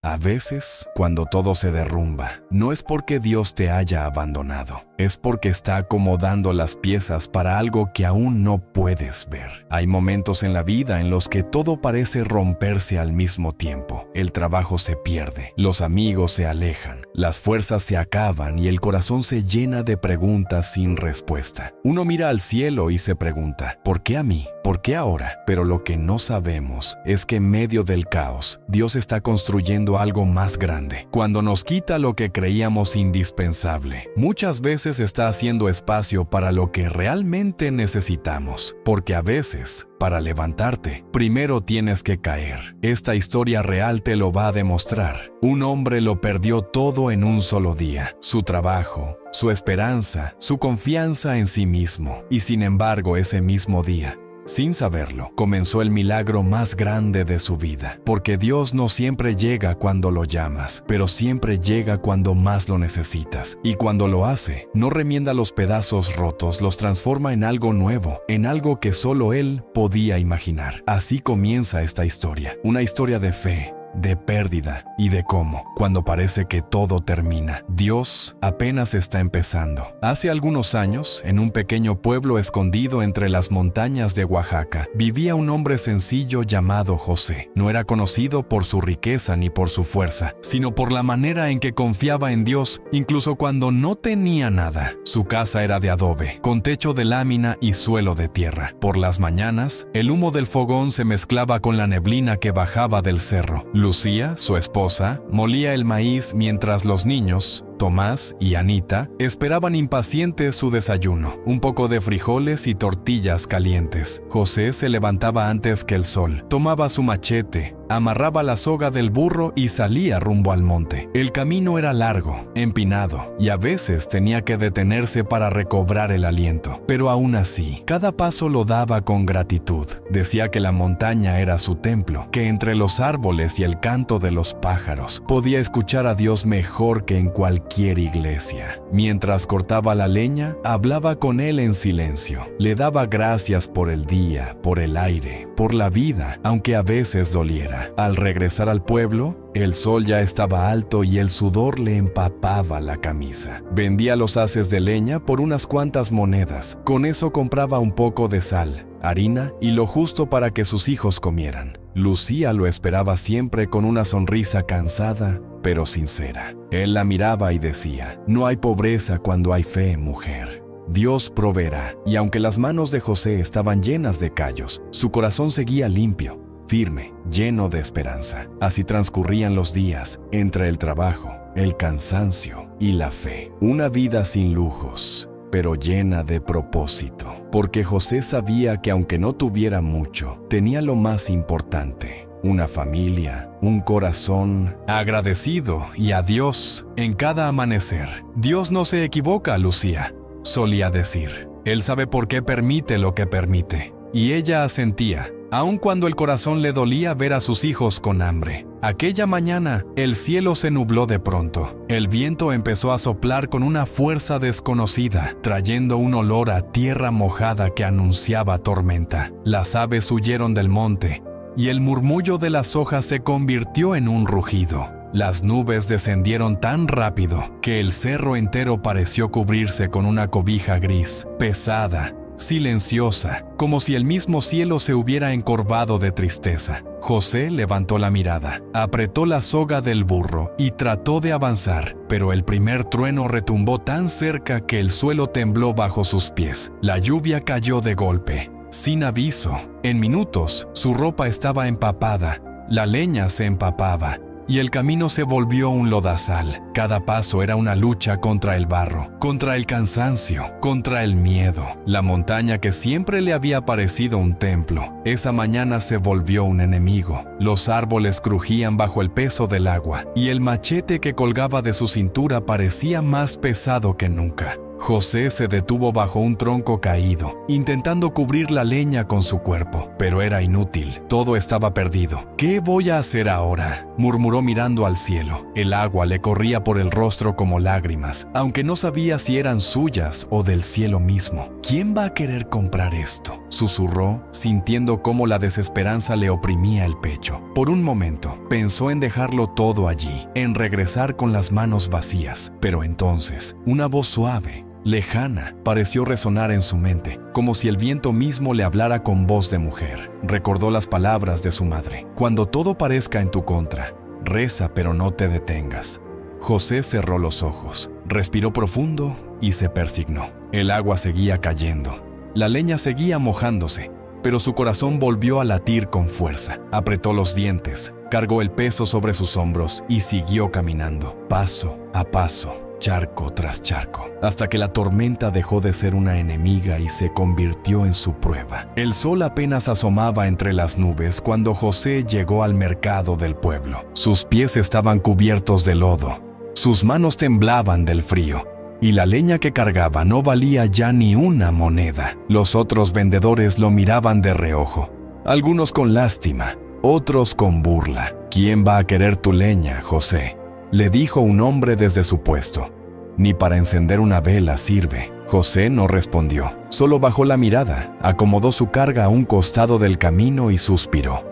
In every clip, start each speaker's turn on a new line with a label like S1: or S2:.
S1: A veces, cuando todo se derrumba, no es porque Dios te haya abandonado, es porque está acomodando las piezas para algo que aún no puedes ver. Hay momentos en la vida en los que todo parece romperse al mismo tiempo. El trabajo se pierde, los amigos se alejan, las fuerzas se acaban y el corazón se llena de preguntas sin respuesta. Uno mira al cielo y se pregunta, ¿por qué a mí? ¿Por qué ahora? Pero lo que no sabemos es que en medio del caos, Dios está construyendo algo más grande. Cuando nos quita lo que creíamos indispensable, muchas veces está haciendo espacio para lo que realmente necesitamos. Porque a veces, para levantarte, primero tienes que caer. Esta historia real te lo va a demostrar. Un hombre lo perdió todo en un solo día: su trabajo, su esperanza, su confianza en sí mismo. Y sin embargo, ese mismo día, sin saberlo, comenzó el milagro más grande de su vida. Porque Dios no siempre llega cuando lo llamas, pero siempre llega cuando más lo necesitas. Y cuando lo hace, no remienda los pedazos rotos, los transforma en algo nuevo, en algo que solo Él podía imaginar. Así comienza esta historia, una historia de fe, de pérdida y de cómo, cuando parece que todo termina, Dios apenas está empezando. Hace algunos años, en un pequeño pueblo escondido entre las montañas de Oaxaca, vivía un hombre sencillo llamado José. No era conocido por su riqueza ni por su fuerza, sino por la manera en que confiaba en Dios, incluso cuando no tenía nada. Su casa era de adobe, con techo de lámina y suelo de tierra. Por las mañanas, el humo del fogón se mezclaba con la neblina que bajaba del cerro. Lucía, su esposa, molía el maíz mientras los niños, Tomás y Anita, esperaban impacientes su desayuno, un poco de frijoles y tortillas calientes. José se levantaba antes que el sol, tomaba su machete, amarraba la soga del burro y salía rumbo al monte. El camino era largo, empinado, y a veces tenía que detenerse para recobrar el aliento. Pero aún así, cada paso lo daba con gratitud. Decía que la montaña era su templo, que entre los árboles y el canto de los pájaros podía escuchar a Dios mejor que en cualquier iglesia. Mientras cortaba la leña, hablaba con él en silencio. Le daba gracias por el día, por el aire, por la vida, aunque a veces doliera. Al regresar al pueblo, el sol ya estaba alto y el sudor le empapaba la camisa. Vendía los haces de leña por unas cuantas monedas. Con eso compraba un poco de sal, harina y lo justo para que sus hijos comieran. Lucía lo esperaba siempre con una sonrisa cansada, pero sincera. Él la miraba y decía, no hay pobreza cuando hay fe, mujer. Dios proveerá. Y aunque las manos de José estaban llenas de callos, su corazón seguía limpio, firme, lleno de esperanza. Así transcurrían los días, entre el trabajo, el cansancio y la fe. Una vida sin lujos, pero llena de propósito. Porque José sabía que aunque no tuviera mucho, tenía lo más importante: una familia, un corazón agradecido y a Dios en cada amanecer. Dios no se equivoca, Lucía, solía decir. Él sabe por qué permite lo que permite. Y ella asentía, aun cuando el corazón le dolía ver a sus hijos con hambre. Aquella mañana, el cielo se nubló de pronto. El viento empezó a soplar con una fuerza desconocida, trayendo un olor a tierra mojada que anunciaba tormenta. Las aves huyeron del monte, y el murmullo de las hojas se convirtió en un rugido. Las nubes descendieron tan rápido que el cerro entero pareció cubrirse con una cobija gris, pesada, silenciosa, como si el mismo cielo se hubiera encorvado de tristeza. José levantó la mirada, apretó la soga del burro y trató de avanzar, pero el primer trueno retumbó tan cerca que el suelo tembló bajo sus pies. La lluvia cayó de golpe, sin aviso. En minutos, su ropa estaba empapada, la leña se empapaba, y el camino se volvió un lodazal. Cada paso era una lucha contra el barro, contra el cansancio, contra el miedo. La montaña que siempre le había parecido un templo, esa mañana se volvió un enemigo. Los árboles crujían bajo el peso del agua, y el machete que colgaba de su cintura parecía más pesado que nunca. José se detuvo bajo un tronco caído, intentando cubrir la leña con su cuerpo, pero era inútil, todo estaba perdido. ¿Qué voy a hacer ahora?, murmuró mirando al cielo. El agua le corría por el rostro como lágrimas, aunque no sabía si eran suyas o del cielo mismo. ¿Quién va a querer comprar esto?, susurró, sintiendo cómo la desesperanza le oprimía el pecho. Por un momento, pensó en dejarlo todo allí, en regresar con las manos vacías, pero entonces, una voz suave, lejana, pareció resonar en su mente, como si el viento mismo le hablara con voz de mujer. Recordó las palabras de su madre: cuando todo parezca en tu contra, reza pero no te detengas. José cerró los ojos, respiró profundo y se persignó. El agua seguía cayendo, la leña seguía mojándose, pero su corazón volvió a latir con fuerza. Apretó los dientes, cargó el peso sobre sus hombros y siguió caminando, paso a paso, charco tras charco, hasta que la tormenta dejó de ser una enemiga y se convirtió en su prueba. El sol apenas asomaba entre las nubes cuando José llegó al mercado del pueblo. Sus pies estaban cubiertos de lodo, sus manos temblaban del frío, y la leña que cargaba no valía ya ni una moneda. Los otros vendedores lo miraban de reojo, algunos con lástima, otros con burla. ¿Quién va a querer tu leña, José?, le dijo un hombre desde su puesto. Ni para encender una vela sirve. José no respondió, solo bajó la mirada, acomodó su carga a un costado del camino y suspiró.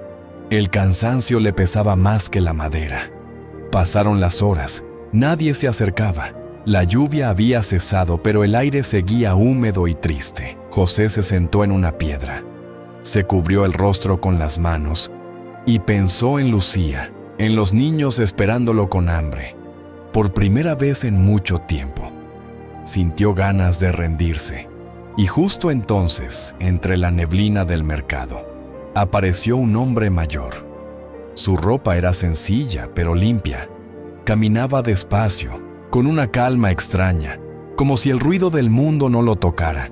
S1: El cansancio le pesaba más que la madera. Pasaron las horas, nadie se acercaba. La lluvia había cesado, pero el aire seguía húmedo y triste. José se sentó en una piedra, se cubrió el rostro con las manos y pensó en Lucía, en los niños esperándolo con hambre. Por primera vez en mucho tiempo, sintió ganas de rendirse. Y justo entonces, entre la neblina del mercado, apareció un hombre mayor. Su ropa era sencilla, pero limpia. Caminaba despacio, con una calma extraña, como si el ruido del mundo no lo tocara.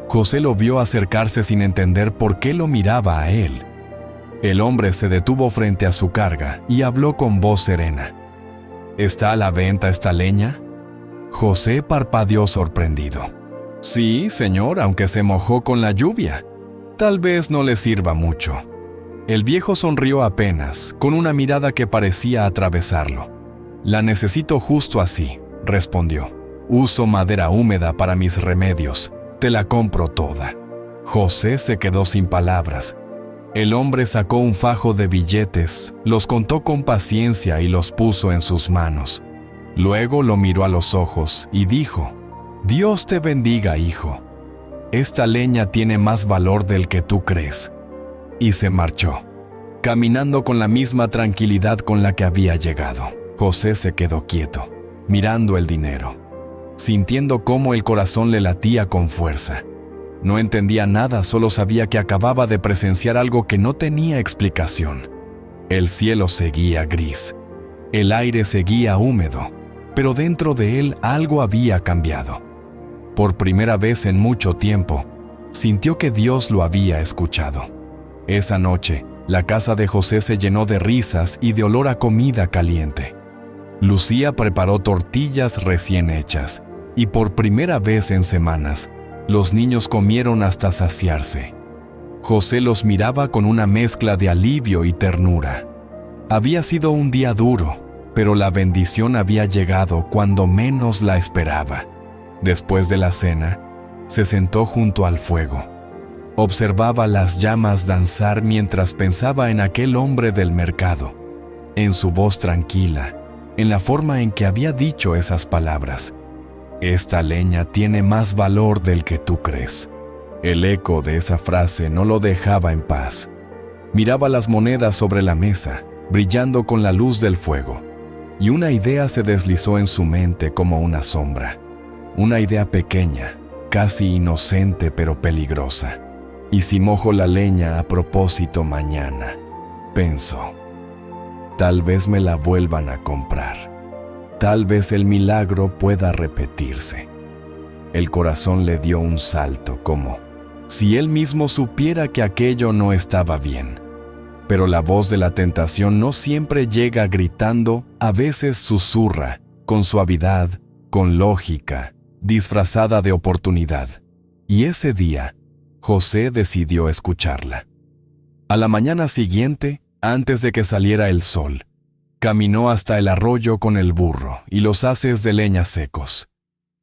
S1: José lo vio acercarse sin entender por qué lo miraba a él. El hombre se detuvo frente a su carga y habló con voz serena. ¿Está a la venta esta leña? José parpadeó sorprendido. Sí, señor, aunque se mojó con la lluvia. Tal vez no le sirva mucho. El viejo sonrió apenas, con una mirada que parecía atravesarlo. La necesito justo así, respondió. Uso madera húmeda para mis remedios. Te la compro toda. José se quedó sin palabras. El hombre sacó un fajo de billetes, los contó con paciencia y los puso en sus manos. Luego lo miró a los ojos y dijo: Dios te bendiga, hijo. Esta leña tiene más valor del que tú crees. Y se marchó, caminando con la misma tranquilidad con la que había llegado. José se quedó quieto, mirando el dinero, sintiendo cómo el corazón le latía con fuerza. No entendía nada, solo sabía que acababa de presenciar algo que no tenía explicación. El cielo seguía gris, el aire seguía húmedo, pero dentro de él algo había cambiado. Por primera vez en mucho tiempo, sintió que Dios lo había escuchado. Esa noche, la casa de José se llenó de risas y de olor a comida caliente. Lucía preparó tortillas recién hechas, y por primera vez en semanas, los niños comieron hasta saciarse. José los miraba con una mezcla de alivio y ternura. Había sido un día duro, pero la bendición había llegado cuando menos la esperaba. Después de la cena, se sentó junto al fuego. Observaba las llamas danzar mientras pensaba en aquel hombre del mercado, en su voz tranquila, en la forma en que había dicho esas palabras. Esta leña tiene más valor del que tú crees. El eco de esa frase no lo dejaba en paz. Miraba las monedas sobre la mesa, brillando con la luz del fuego, y una idea se deslizó en su mente como una sombra. Una idea pequeña, casi inocente pero peligrosa. ¿Y si mojo la leña a propósito mañana?, pensó. Tal vez me la vuelvan a comprar. Tal vez el milagro pueda repetirse. El corazón le dio un salto, como si él mismo supiera que aquello no estaba bien. Pero la voz de la tentación no siempre llega gritando, a veces susurra, con suavidad, con lógica, disfrazada de oportunidad, y ese día, José decidió escucharla. A la mañana siguiente, antes de que saliera el sol, caminó hasta el arroyo con el burro y los haces de leña secos.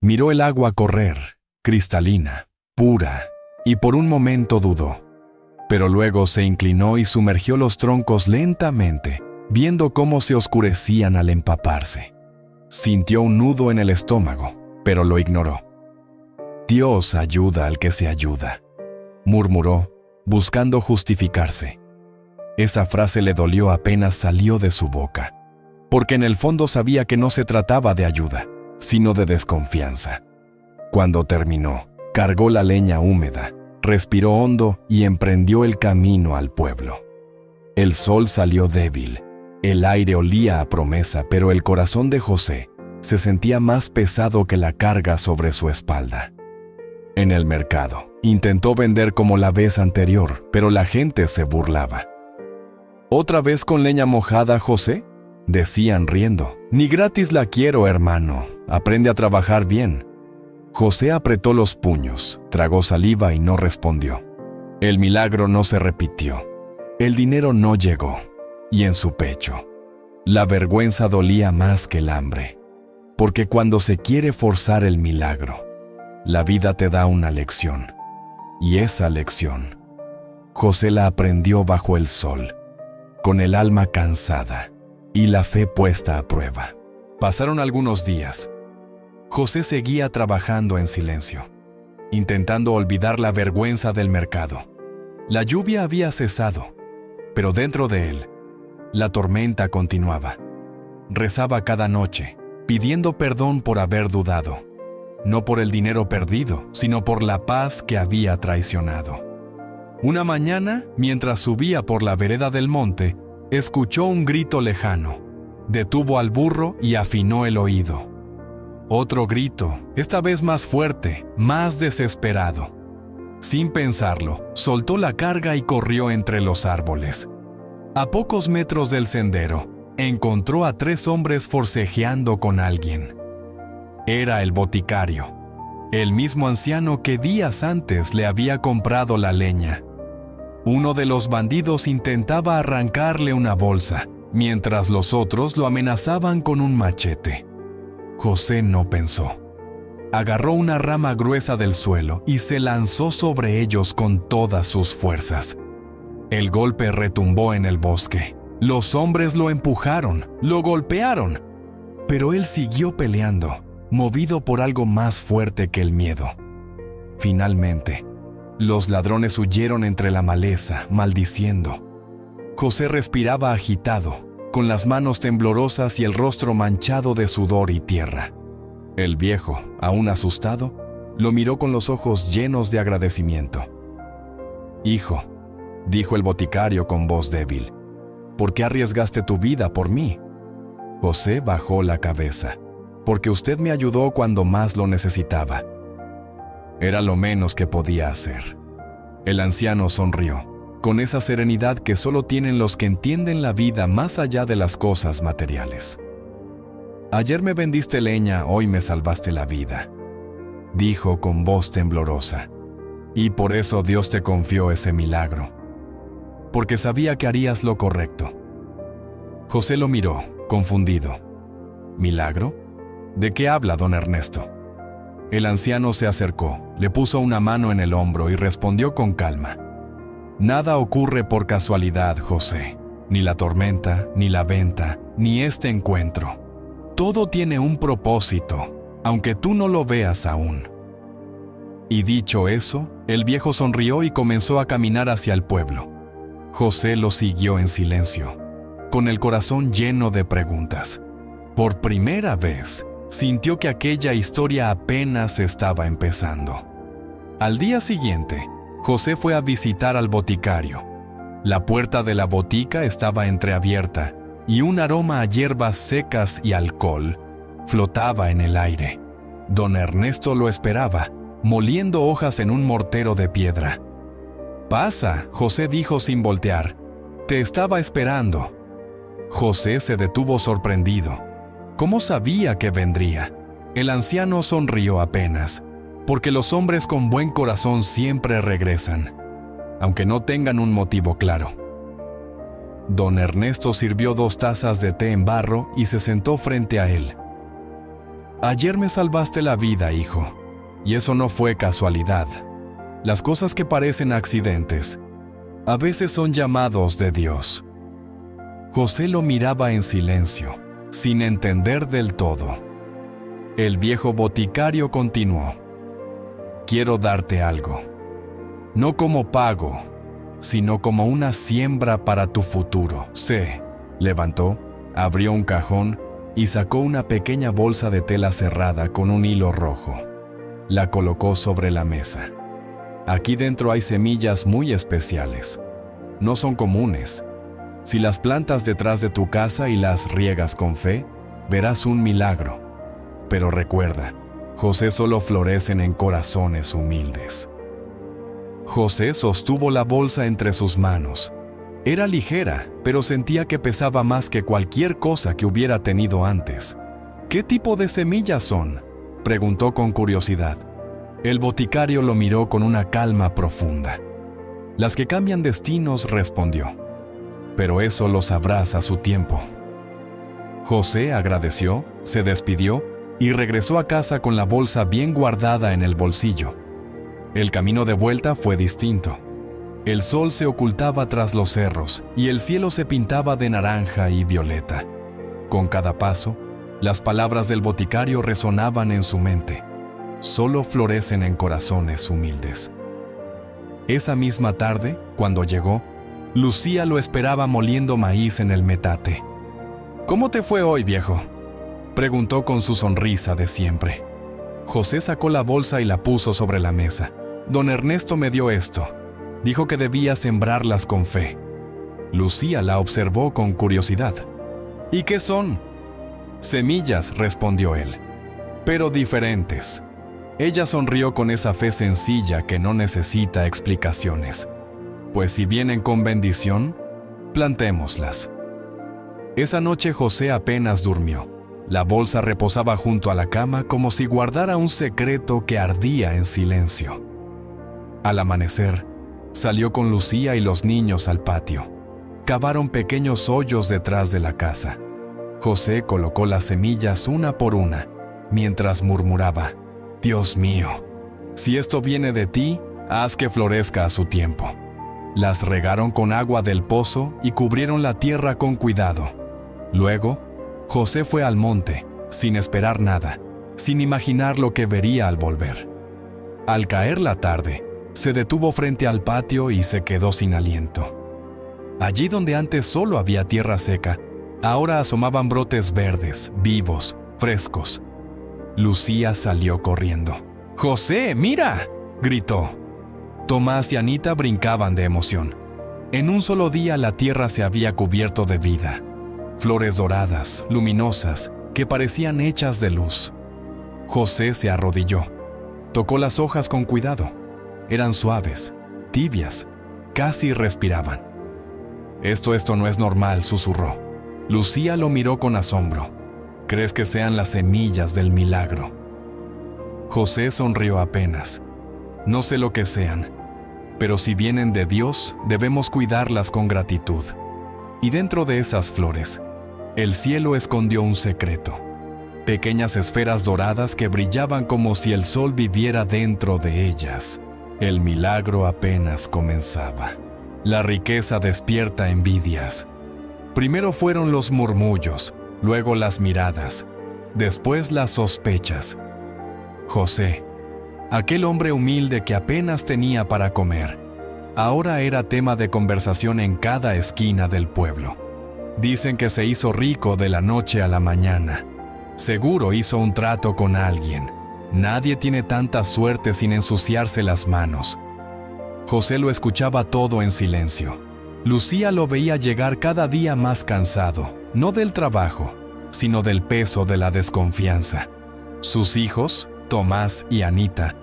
S1: Miró el agua correr, cristalina, pura, y por un momento dudó. Pero luego se inclinó y sumergió los troncos lentamente, viendo cómo se oscurecían al empaparse. Sintió un nudo en el estómago, pero lo ignoró. Dios ayuda al que se ayuda, murmuró, buscando justificarse. Esa frase le dolió apenas salió de su boca, porque en el fondo sabía que no se trataba de ayuda, sino de desconfianza. Cuando terminó, cargó la leña húmeda, respiró hondo y emprendió el camino al pueblo. El sol salió débil, el aire olía a promesa, pero el corazón de José se sentía más pesado que la carga sobre su espalda. En el mercado, intentó vender como la vez anterior, pero la gente se burlaba. ¿Otra vez con leña mojada, José?, decían riendo. Ni gratis la quiero, hermano. Aprende a trabajar bien. José apretó los puños, tragó saliva y no respondió. El milagro no se repitió. El dinero no llegó. Y en su pecho, la vergüenza dolía más que el hambre. Porque cuando se quiere forzar el milagro, la vida te da una lección. Y esa lección, José la aprendió bajo el sol, con el alma cansada y la fe puesta a prueba. Pasaron algunos días. José seguía trabajando en silencio, intentando olvidar la vergüenza del mercado. La lluvia había cesado, pero dentro de él, la tormenta continuaba. Rezaba cada noche, pidiendo perdón por haber dudado, no por el dinero perdido, sino por la paz que había traicionado. Una mañana, mientras subía por la vereda del monte, escuchó un grito lejano. Detuvo al burro y afinó el oído. Otro grito, esta vez más fuerte, más desesperado. Sin pensarlo, soltó la carga y corrió entre los árboles. A pocos metros del sendero, encontró a 3 hombres forcejeando con alguien. Era el boticario, el mismo anciano que días antes le había comprado la leña. Uno de los bandidos intentaba arrancarle una bolsa, mientras los otros lo amenazaban con un machete. José no pensó. Agarró una rama gruesa del suelo y se lanzó sobre ellos con todas sus fuerzas. El golpe retumbó en el bosque. Los hombres lo empujaron, lo golpearon, pero él siguió peleando, movido por algo más fuerte que el miedo. Finalmente, los ladrones huyeron entre la maleza, maldiciendo. José respiraba agitado, con las manos temblorosas y el rostro manchado de sudor y tierra. El viejo, aún asustado, lo miró con los ojos llenos de agradecimiento. «Hijo», dijo el boticario con voz débil, «¿por qué arriesgaste tu vida por mí?» José bajó la cabeza. «Porque usted me ayudó cuando más lo necesitaba». Era lo menos que podía hacer. El anciano sonrió, con esa serenidad que solo tienen los que entienden la vida más allá de las cosas materiales. «Ayer me vendiste leña, hoy me salvaste la vida», dijo con voz temblorosa. «Y por eso Dios te confió ese milagro, porque sabía que harías lo correcto». José lo miró, confundido. «¿Milagro? ¿De qué habla don Ernesto?» El anciano se acercó, le puso una mano en el hombro y respondió con calma. «Nada ocurre por casualidad, José. Ni la tormenta, ni la venta, ni este encuentro. Todo tiene un propósito, aunque tú no lo veas aún». Y dicho eso, el viejo sonrió y comenzó a caminar hacia el pueblo. José lo siguió en silencio, con el corazón lleno de preguntas. Por primera vez, sintió que aquella historia apenas estaba empezando. Al día siguiente, José fue a visitar al boticario. La puerta de la botica estaba entreabierta y un aroma a hierbas secas y alcohol flotaba en el aire. Don Ernesto lo esperaba, moliendo hojas en un mortero de piedra. «Pasa», José dijo sin voltear. «Te estaba esperando». José se detuvo sorprendido. ¿Cómo sabía que vendría? El anciano sonrió apenas, porque los hombres con buen corazón siempre regresan, aunque no tengan un motivo claro. Don Ernesto sirvió 2 tazas de té en barro y se sentó frente a él. Ayer me salvaste la vida, hijo, y eso no fue casualidad. Las cosas que parecen accidentes, a veces son llamados de Dios. José lo miraba en silencio, sin entender del todo. El viejo boticario continuó. Quiero darte algo, no como pago, sino como una siembra para tu futuro. Se levantó, abrió un cajón y sacó una pequeña bolsa de tela cerrada con un hilo rojo. La colocó sobre la mesa. Aquí dentro hay semillas muy especiales. No son comunes. Si las plantas detrás de tu casa y las riegas con fe, verás un milagro. Pero recuerda, José solo florecen en corazones humildes. José sostuvo la bolsa entre sus manos. Era ligera, pero sentía que pesaba más que cualquier cosa que hubiera tenido antes. ¿Qué tipo de semillas son?, preguntó con curiosidad. El boticario lo miró con una calma profunda. Las que cambian destinos, respondió. Pero eso lo sabrás a su tiempo. José agradeció, se despidió y regresó a casa con la bolsa bien guardada en el bolsillo. El camino de vuelta fue distinto. El sol se ocultaba tras los cerros y el cielo se pintaba de naranja y violeta. Con cada paso, las palabras del boticario resonaban en su mente. Solo florecen en corazones humildes. Esa misma tarde, cuando llegó, Lucía lo esperaba moliendo maíz en el metate. ¿Cómo te fue hoy, viejo?, preguntó con su sonrisa de siempre. José sacó la bolsa y la puso sobre la mesa. Don Ernesto me dio esto. Dijo que debía sembrarlas con fe. Lucía la observó con curiosidad. ¿Y qué son? Semillas, respondió él, pero diferentes. Ella sonrió con esa fe sencilla que no necesita explicaciones. Pues si vienen con bendición, plantémoslas. Esa noche José apenas durmió. La bolsa reposaba junto a la cama como si guardara un secreto que ardía en silencio. Al amanecer, salió con Lucía y los niños al patio. Cavaron pequeños hoyos detrás de la casa. José colocó las semillas una por una, mientras murmuraba: Dios mío, si esto viene de ti, haz que florezca a su tiempo. Las regaron con agua del pozo y cubrieron la tierra con cuidado. Luego, José fue al monte, sin esperar nada, sin imaginar lo que vería al volver. Al caer la tarde, se detuvo frente al patio y se quedó sin aliento. Allí donde antes solo había tierra seca, ahora asomaban brotes verdes, vivos, frescos. Lucía salió corriendo. «¡José, mira!», gritó. Tomás y Anita brincaban de emoción. En un solo día la tierra se había cubierto de vida. Flores doradas, luminosas, que parecían hechas de luz. José se arrodilló. Tocó las hojas con cuidado. Eran suaves, tibias, casi respiraban. Esto no es normal», susurró. Lucía lo miró con asombro. «¿Crees que sean las semillas del milagro?». José sonrió apenas. «No sé lo que sean, pero si vienen de Dios, debemos cuidarlas con gratitud». Y dentro de esas flores, el cielo escondió un secreto. Pequeñas esferas doradas que brillaban como si el sol viviera dentro de ellas. El milagro apenas comenzaba. La riqueza despierta envidias. Primero fueron los murmullos, luego las miradas, después las sospechas. José, aquel hombre humilde que apenas tenía para comer, ahora era tema de conversación en cada esquina del pueblo. Dicen que se hizo rico de la noche a la mañana. Seguro hizo un trato con alguien. Nadie tiene tanta suerte sin ensuciarse las manos. José lo escuchaba todo en silencio. Lucía lo veía llegar cada día más cansado, no del trabajo, sino del peso de la desconfianza. Sus hijos, Tomás y Anita,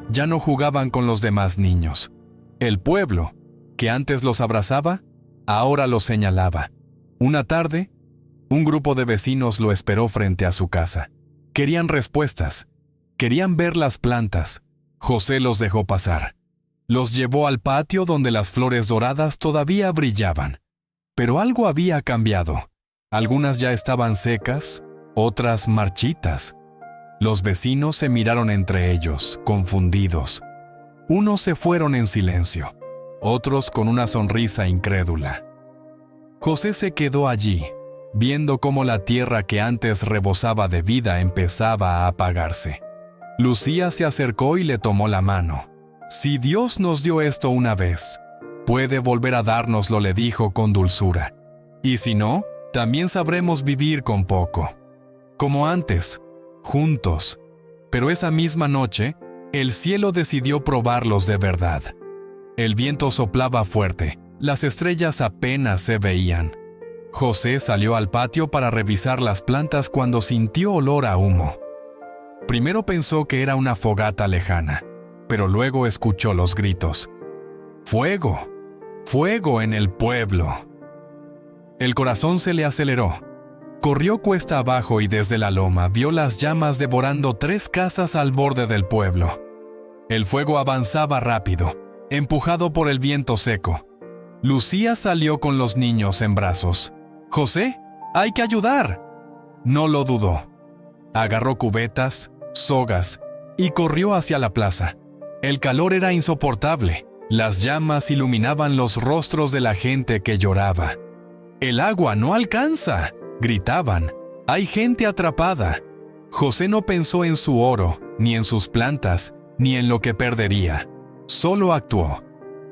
S1: ya no jugaban con los demás niños. El pueblo, que antes los abrazaba, ahora los señalaba. Una tarde, un grupo de vecinos lo esperó frente a su casa. Querían respuestas. Querían ver las plantas. José los dejó pasar. Los llevó al patio donde las flores doradas todavía brillaban. Pero algo había cambiado. Algunas ya estaban secas, otras marchitas. Los vecinos se miraron entre ellos, confundidos. Unos se fueron en silencio, otros con una sonrisa incrédula. José se quedó allí, viendo cómo la tierra que antes rebosaba de vida empezaba a apagarse. Lucía se acercó y le tomó la mano. «Si Dios nos dio esto una vez, puede volver a dárnoslo», le dijo con dulzura. «Y si no, también sabremos vivir con poco. Como antes, juntos». Pero esa misma noche, el cielo decidió probarlos de verdad. El viento soplaba fuerte, las estrellas apenas se veían. José salió al patio para revisar las plantas cuando sintió olor a humo. Primero pensó que era una fogata lejana, pero luego escuchó los gritos. ¡Fuego! ¡Fuego en el pueblo! El corazón se le aceleró. Corrió cuesta abajo y desde la loma vio las llamas devorando 3 casas al borde del pueblo. El fuego avanzaba rápido, empujado por el viento seco. Lucía salió con los niños en brazos. «¡José, hay que ayudar!». No lo dudó. Agarró cubetas, sogas y corrió hacia la plaza. El calor era insoportable. Las llamas iluminaban los rostros de la gente que lloraba. «¡El agua no alcanza!», gritaban. «¡Hay gente atrapada!». José no pensó en su oro, ni en sus plantas, ni en lo que perdería. Solo actuó.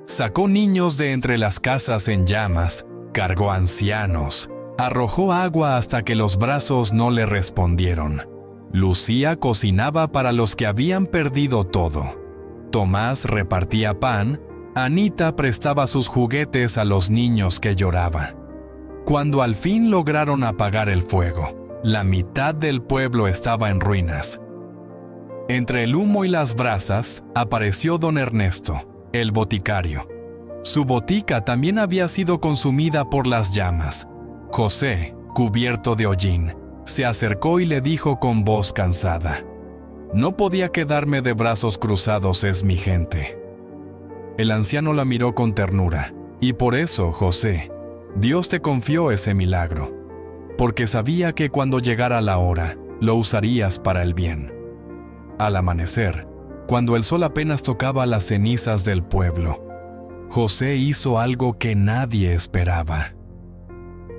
S1: Sacó niños de entre las casas en llamas, cargó ancianos, arrojó agua hasta que los brazos no le respondieron. Lucía cocinaba para los que habían perdido todo. Tomás repartía pan, Anita prestaba sus juguetes a los niños que lloraban. Cuando al fin lograron apagar el fuego, la mitad del pueblo estaba en ruinas. Entre el humo y las brasas apareció don Ernesto, el boticario. Su botica también había sido consumida por las llamas. José, cubierto de hollín, se acercó y le dijo con voz cansada: «No podía quedarme de brazos cruzados, es mi gente». El anciano la miró con ternura. «Y por eso, José, Dios te confió ese milagro, porque sabía que cuando llegara la hora, lo usarías para el bien». Al amanecer, cuando el sol apenas tocaba las cenizas del pueblo, José hizo algo que nadie esperaba.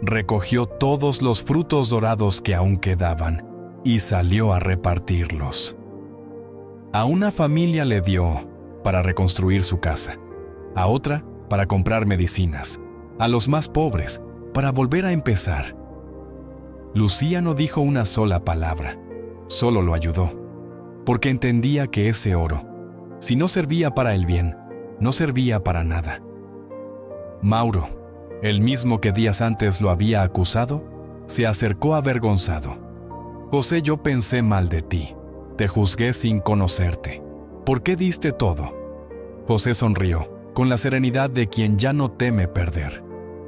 S1: Recogió todos los frutos dorados que aún quedaban y salió a repartirlos. A una familia le dio para reconstruir su casa, a otra para comprar medicinas, a los más pobres para volver a empezar. Lucía no dijo una sola palabra, solo lo ayudó, porque entendía que ese oro, si no servía para el bien, no servía para nada. Mauro, el mismo que días antes lo había acusado, se acercó avergonzado. «José, yo pensé mal de ti, te juzgué sin conocerte. ¿Por qué diste todo?». José sonrió, con la serenidad de quien ya no teme perder,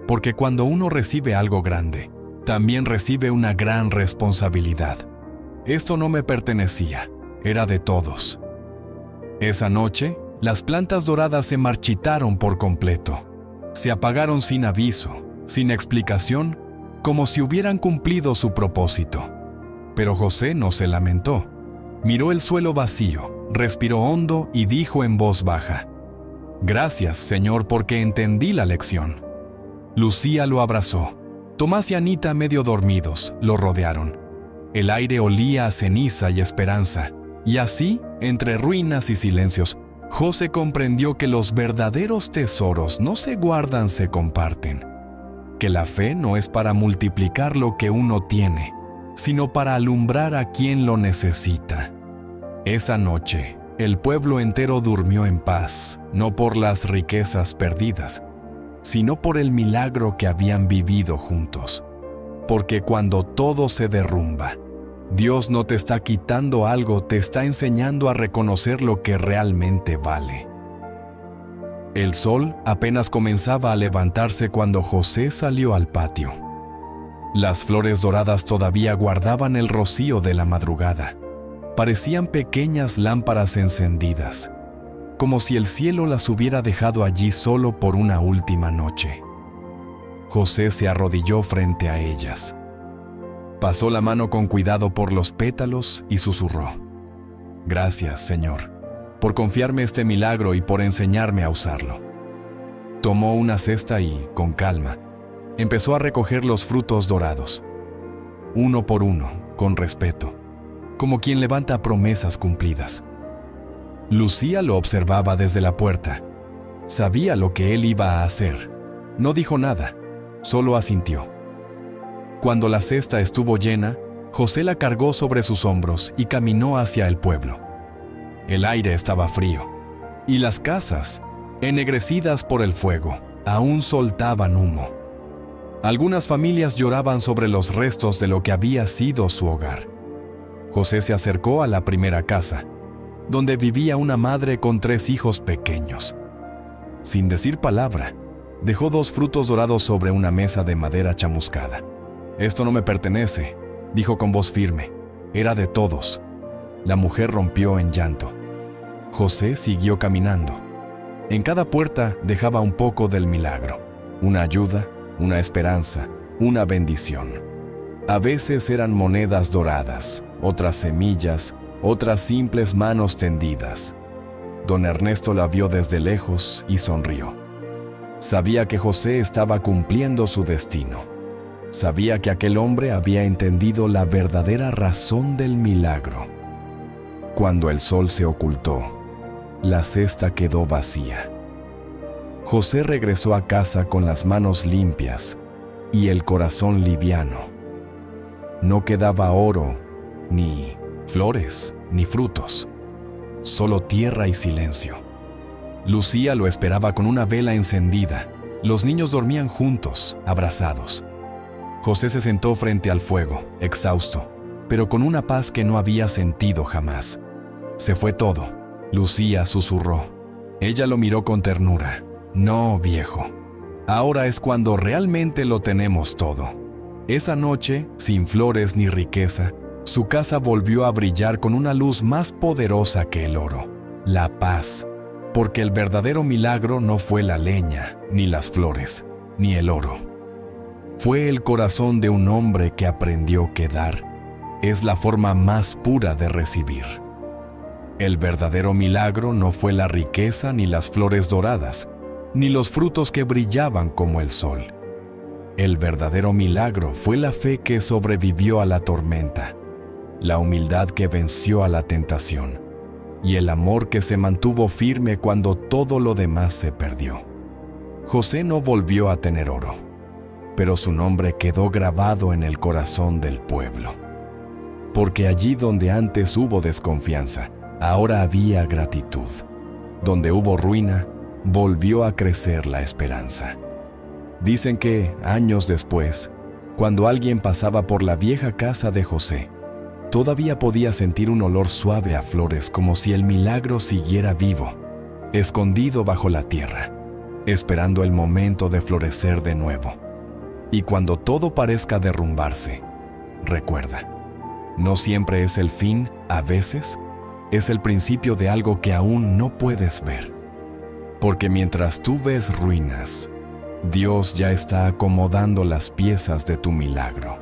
S1: porque cuando uno recibe algo grande, también recibe una gran responsabilidad. «Esto no me pertenecía, era de todos». Esa noche, las plantas doradas se marchitaron por completo. Se apagaron sin aviso, sin explicación, como si hubieran cumplido su propósito. Pero José no se lamentó. Miró el suelo vacío, respiró hondo y dijo en voz baja: «Gracias, Señor, porque entendí la lección». Lucía lo abrazó. Tomás y Anita, medio dormidos, lo rodearon. El aire olía a ceniza y esperanza, y así, entre ruinas y silencios, José comprendió que los verdaderos tesoros no se guardan, se comparten. Que la fe no es para multiplicar lo que uno tiene, sino para alumbrar a quien lo necesita. Esa noche, el pueblo entero durmió en paz, no por las riquezas perdidas, sino por el milagro que habían vivido juntos. Porque cuando todo se derrumba, Dios no te está quitando algo, te está enseñando a reconocer lo que realmente vale. El sol apenas comenzaba a levantarse cuando José salió al patio. Las flores doradas todavía guardaban el rocío de la madrugada. Parecían pequeñas lámparas encendidas, como si el cielo las hubiera dejado allí solo por una última noche. José se arrodilló frente a ellas. Pasó la mano con cuidado por los pétalos y susurró: «Gracias, Señor, por confiarme este milagro y por enseñarme a usarlo». Tomó una cesta y, con calma, empezó a recoger los frutos dorados, uno por uno, con respeto, como quien levanta promesas cumplidas. Lucía lo observaba desde la puerta. Sabía lo que él iba a hacer. No dijo nada, solo asintió. Cuando la cesta estuvo llena, José la cargó sobre sus hombros y caminó hacia el pueblo. El aire estaba frío, y las casas, ennegrecidas por el fuego, aún soltaban humo. Algunas familias lloraban sobre los restos de lo que había sido su hogar. José se acercó a la primera casa, donde vivía una madre con 3 hijos pequeños. Sin decir palabra, dejó 2 frutos dorados sobre una mesa de madera chamuscada. «Esto no me pertenece», dijo con voz firme. «Era de todos». La mujer rompió en llanto. José siguió caminando. En cada puerta dejaba un poco del milagro, una ayuda, una esperanza, una bendición. A veces eran monedas doradas, otras semillas, otras simples manos tendidas. Don Ernesto la vio desde lejos y sonrió. Sabía que José estaba cumpliendo su destino. Sabía que aquel hombre había entendido la verdadera razón del milagro. Cuando el sol se ocultó, la cesta quedó vacía. José regresó a casa con las manos limpias y el corazón liviano. No quedaba oro, ni flores, ni frutos, solo tierra y silencio. Lucía lo esperaba con una vela encendida. Los niños dormían juntos, abrazados. José se sentó frente al fuego, exhausto, pero con una paz que no había sentido jamás. «Se fue todo», Lucía susurró. Ella lo miró con ternura. «No, viejo. Ahora es cuando realmente lo tenemos todo». Esa noche, sin flores ni riqueza, su casa volvió a brillar con una luz más poderosa que el oro, la paz, porque el verdadero milagro no fue la leña, ni las flores, ni el oro. Fue el corazón de un hombre que aprendió que dar es la forma más pura de recibir. El verdadero milagro no fue la riqueza ni las flores doradas, ni los frutos que brillaban como el sol. El verdadero milagro fue la fe que sobrevivió a la tormenta, la humildad que venció a la tentación y el amor que se mantuvo firme cuando todo lo demás se perdió. José no volvió a tener oro, pero su nombre quedó grabado en el corazón del pueblo. Porque allí donde antes hubo desconfianza, ahora había gratitud. Donde hubo ruina, volvió a crecer la esperanza. Dicen que, años después, cuando alguien pasaba por la vieja casa de José, todavía podía sentir un olor suave a flores, como si el milagro siguiera vivo, escondido bajo la tierra, esperando el momento de florecer de nuevo. Y cuando todo parezca derrumbarse, recuerda, no siempre es el fin, a veces es el principio de algo que aún no puedes ver. Porque mientras tú ves ruinas, Dios ya está acomodando las piezas de tu milagro.